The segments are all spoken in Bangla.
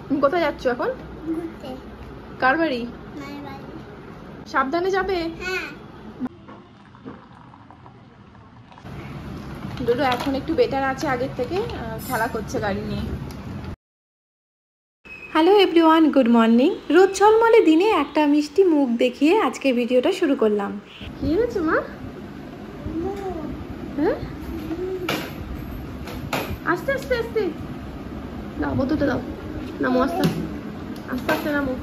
তুমি কোথায় যাচ্ছ এখন? কার বাড়ি? সাবধানে যাবে। ডোডো এখন একটু বেটার আছে আগের থেকে, খেলা করছে গাড়ি নিয়ে। Hello everyone, good morning. রোদ ঝলমলে দিনে একটা মিষ্টি মুখ দেখিয়ে আজকে ভিডিওটা শুরু করলাম। কি হয়েছে মা? হ্যাঁ, আস্তে আস্তে আস্তে দাও, বোতলটা দাও। নামো আস্তে আস্তে আস্তে নামো।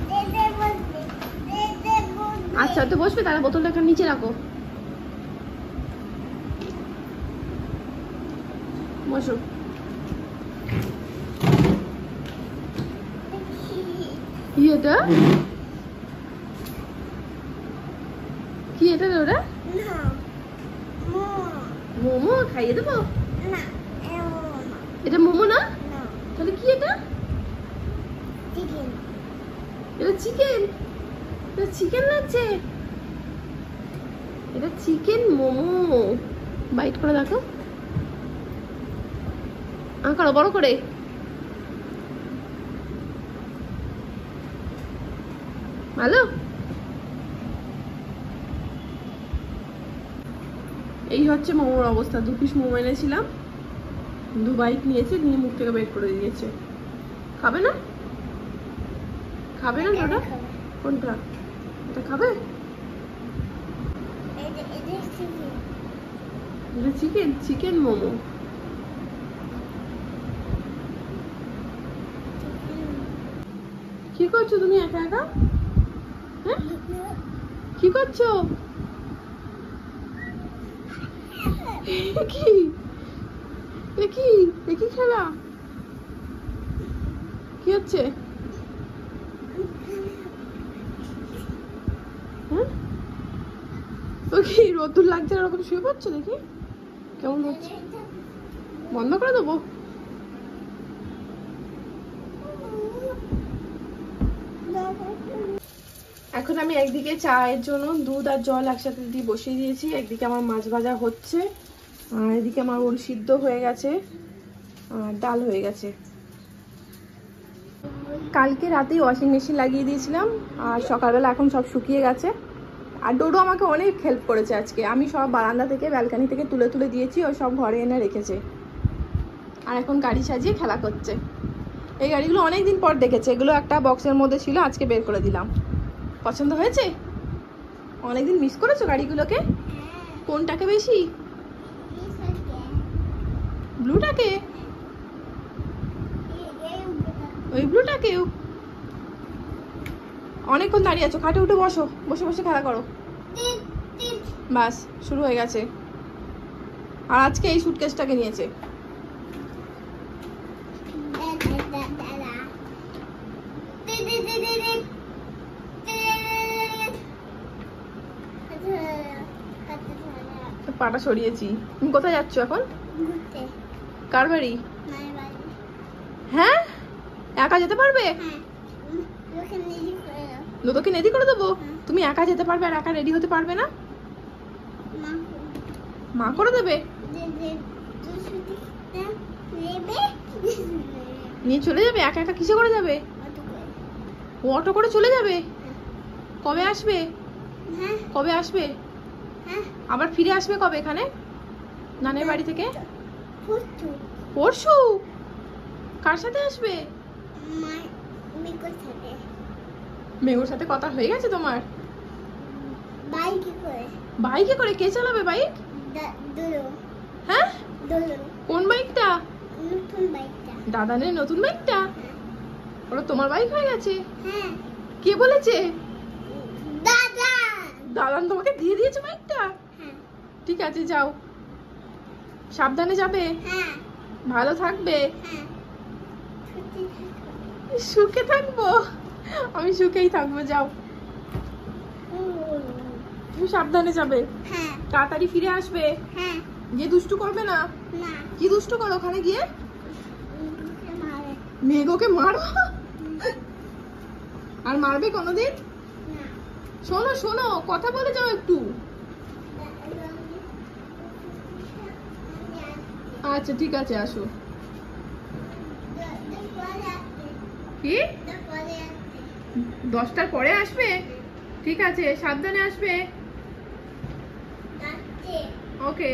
আচ্ছা তো বসবে, তাহলে বোতলটা এখানে নিচে রাখো। বসো। কি এটা? কি এটা ওরা? মোমো খাইয়ে দেবো? এটা মোমো না? তাহলে কি এটা? এটা চিকেন। এটা চিকেন লাগছে। এটা চিকেন মোমো। বাইট করে দেখো, করো বড় করে। ভালো। এই হচ্ছে মোমোর অবস্থা। 2 পিস মোমো এনেছিলাম, 2 বাইট নিয়েছে, নিয়ে মুখ থেকে বের করে দিয়েছে। খাবে না? খাবে না দাদা? কোনটা? এটা খাবে? এটা চিকেন, চিকেন মোমো। কি করছো তুমি একা একা? হ্যাঁ, কি করছো? কি কি খেলা? কি হচ্ছে? হ্যাঁ, তো কি রোদ্দুর লাগছে এরকম শুয়ে পড়ছো? দেখি কেমন হচ্ছে। বন্ধ করে দেবো? এখন আমি একদিকে চায়ের জন্য দুধ আর জল একসাথে দিয়ে বসিয়ে দিয়েছি, একদিকে আমার মাছ ভাজা হচ্ছে, আর এদিকে আমার ওল সিদ্ধ হয়ে গেছে, আর ডাল হয়ে গেছে। কালকে রাতেই ওয়াশিং মেশিন লাগিয়ে দিয়েছিলাম, আর সকালবেলা এখন সব শুকিয়ে গেছে। আর ডোডো আমাকে অনেক হেল্প করেছে আজকে। আমি সব বারান্দা থেকে, ব্যালকানি থেকে তুলে তুলে দিয়েছি, ও সব ঘরে এনে রেখেছে। আর এখন গাড়ি সাজিয়ে খেলা করছে। এই গাড়িগুলো অনেক দিন পর দেখেছে, এগুলো একটা বক্সের মধ্যে ছিল, আজকে বের করে দিলাম। পছন্দ হয়েছে? অনেকদিন মিস করেছো গাড়িগুলোকে? কোনটাকে বেশি? ব্লুটাকে? ওই ব্লুটাকেও? অনেকক্ষণ দাঁড়িয়ে আছো, খাটে উঠে বসো, বসে বসে খেলা করো। বাস শুরু হয়ে গেছে। আর আজকে এই সুটকেসটাকে নিয়েছে। পাটা সরিয়েছি। তুমি কোথায় যাচ্ছ এখন? কার বাড়ি? হ্যাঁ, একা যেতে পারবে? তোকে রেডি করে দেবো? তুমি একা যেতে পারবে আর একা রেডি হতে পারবে না? মা করে দেবে? নিয়ে চলে যাবে? একা একা কিসে করে যাবে? ও অটো করে চলে যাবে? কবে আসবে? কবে আসবে? আবার ফিরে আসবে কবে এখানে নানের বাড়ি থেকে? পরশু। কার সাথে আসবে? মেঘোর সাথে কথা হয়ে গেছে তোমার? বাইকে করে? কে চালাবে বাইক? হ্যাঁ, কোন বাইকটা? দাদানের নতুন বাইকটা? ওটা তোমার বাইক হয়ে গেছে? কে বলেছে? দাদান তোমাকে দিয়ে দিয়েছে বাইকটা? ঠিক আছে, যাও, সাবধানে যাবে, ভালো থাকবে। সুখে থাকবো? আমি সুখেই থাকবো, যাও, তুমি সাবধানে যাবে, তাড়াতাড়ি ফিরে আসবে, গিয়ে দুষ্টু করবে না। কি দুষ্টু করো ওখানে গিয়ে? মেঘোকে মারো? আর মারবে কোনোদিন? শোনো শোনো, কথা বলে যাও একটু। আচ্ছা ঠিক আছে, আসো। কি 10টার পরে আসবে? ঠিক আছে, সাবধানে আসবে। ওকে।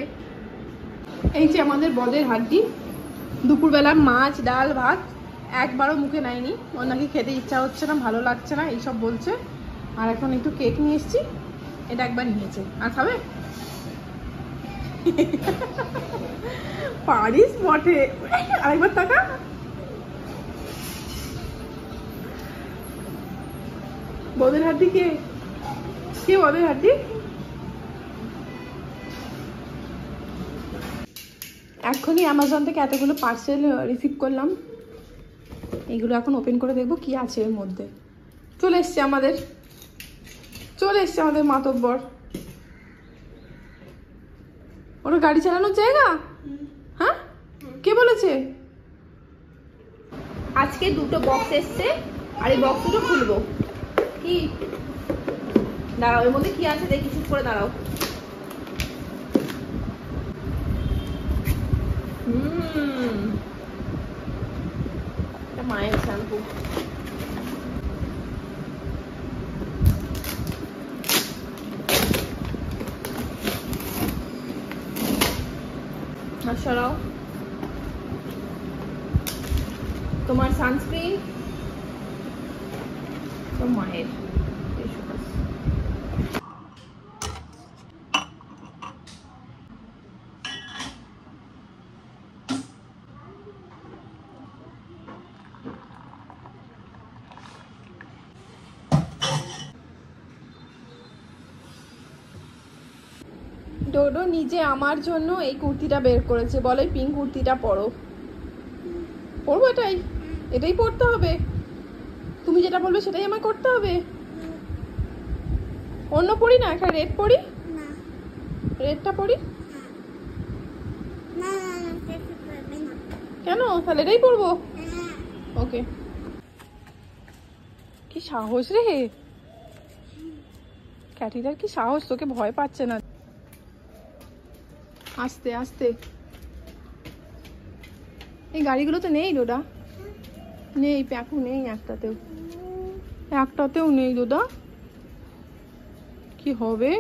এই যে আমাদের বদের হাড্ডি, দুপুরবেলা মাছ ডাল ভাত একবারও মুখে নেয়নি। ওর নাকি খেতে ইচ্ছা হচ্ছে না, ভালো লাগছে না এইসব বলছে। আর এখন একটু কেক নিয়ে এসেছি, এটা একবার নিয়েছে। আর খাবে? পারিস বটে। আরেকবার টাকা। বদের হাড্ডি কে? কে বদের হাড্ডি? এখনই অ্যামাজন থেকে এতগুলো পার্সেল রিসিভ করলাম। এগুলো এখন ওপেন করে দেখবো কি আছে এর মধ্যে। চলে এসছে আমাদের মাতব্বর। ওর গাড়ি চালানোর জায়গা? হ্যাঁ, কে বলেছে? আজকে দুটো বক্স এসছে, আর এই বক্স দুটো খুলবো। কি দাঁড়াও, এর মধ্যে কি আছে দেখি, চুপ করে দাঁড়াও। মায়ের শ্যাম্পু। সরাও। তোমার সানস্ক্রিন, তো মায়ের। ডোডো নিজে আমার জন্য এই কুর্তিটা বের করেছে, বলে পিঙ্ক কুর্তিটা পরো। পরবো? এটাই পরতে হবে? তুমি যেটা বলবে সেটাই আমায় করতে হবে? অন্য পরি না, একটা রেড পরি? রেডটা পরি? কেন? তাহলে এটাই পরবো। ওকে। কি সাহস রে ক্যাটিটার, কি সাহস! তোকে ভয় পাচ্ছে না। আস্তে আস্তে। এই গাড়িগুলো তো নেই ডোডা, নেই, প্যাকু নেই একটাতেও নেই ডোডা। কি হবে?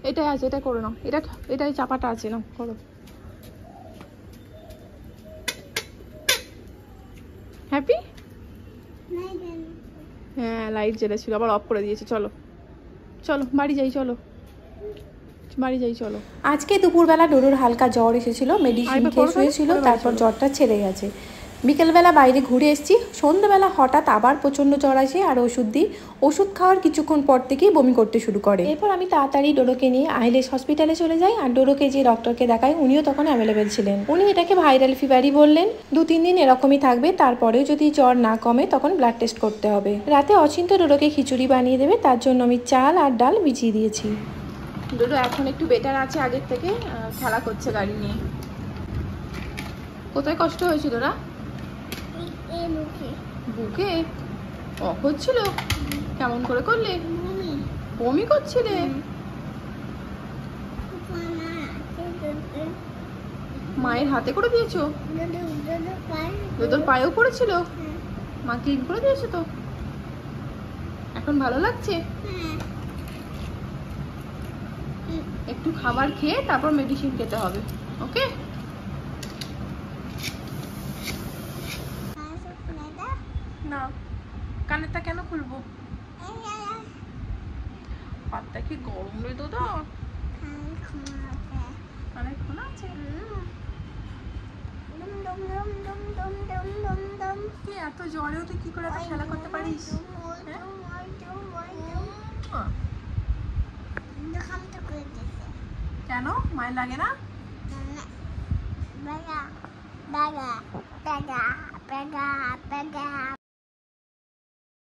এটাই আছে, এটা করো না। এটাই চাপাটা আছে না, করো। হ্যাপি? হ্যাঁ, লাইট জ্বেলেছিল, আবার অফ করে দিয়েছে। চলো চলো বাড়ি যাই, চলো চলো। আজকে দুপুরবেলা ডোডোর হালকা জ্বর এসেছিল, মেডিসিন খেয়ে শুয়েছিল, তারপর জ্বরটা ছেড়ে গেছে। বিকেলবেলা বাইরে ঘুরে এসেছি, সন্ধ্যাবেলা হঠাৎ আবার প্রচণ্ড জ্বর আসে আর ওষুধ দিই। ওষুধ খাওয়ার কিছুক্ষণ পর থেকেই বমি করতে শুরু করে। এরপর আমি তাড়াতাড়ি ডোডোকে নিয়ে আইলেস হসপিটালে চলে যাই, আর ডোডোকে যে ডক্টরকে দেখাই উনিও তখন অ্যাভেলেবেল ছিলেন। উনি এটাকে ভাইরাল ফিভারই বললেন, 2-3 দিন এরকমই থাকবে, তারপরেও যদি জ্বর না কমে তখন ব্লাড টেস্ট করতে হবে। রাতে অচিন্ত ডোডোকে খিচুড়ি বানিয়ে দেবে, তার জন্য আমি চাল আর ডাল ভিজিয়ে দিয়েছি। ডোডো এখন একটু বেটার আছে আগের থেকে, খেলা করছে গাড়ি নিয়ে। কোথায় কষ্ট হয়েছিল না? বুকে হচ্ছিল? কেমন করে করলে? বমি করছিলে? মায়ের হাতে করে দিয়েছো? ডোডোর পায়েও পড়েছিল? মা ক্লিন করে দিয়েছো তো? এখন ভালো লাগছে? একটু খাবার খেয়ে তারপর মেডিসিন খেতে হবে, ওকে? না, কানেরটা কেন খুলবো? হাতটা কি গরম রে দাদা? কানের খোলা আছে? কি এত জ্বরেও তুই কি করে এত খেলা করতে পারিস? কেন? মায়ের লাগে না?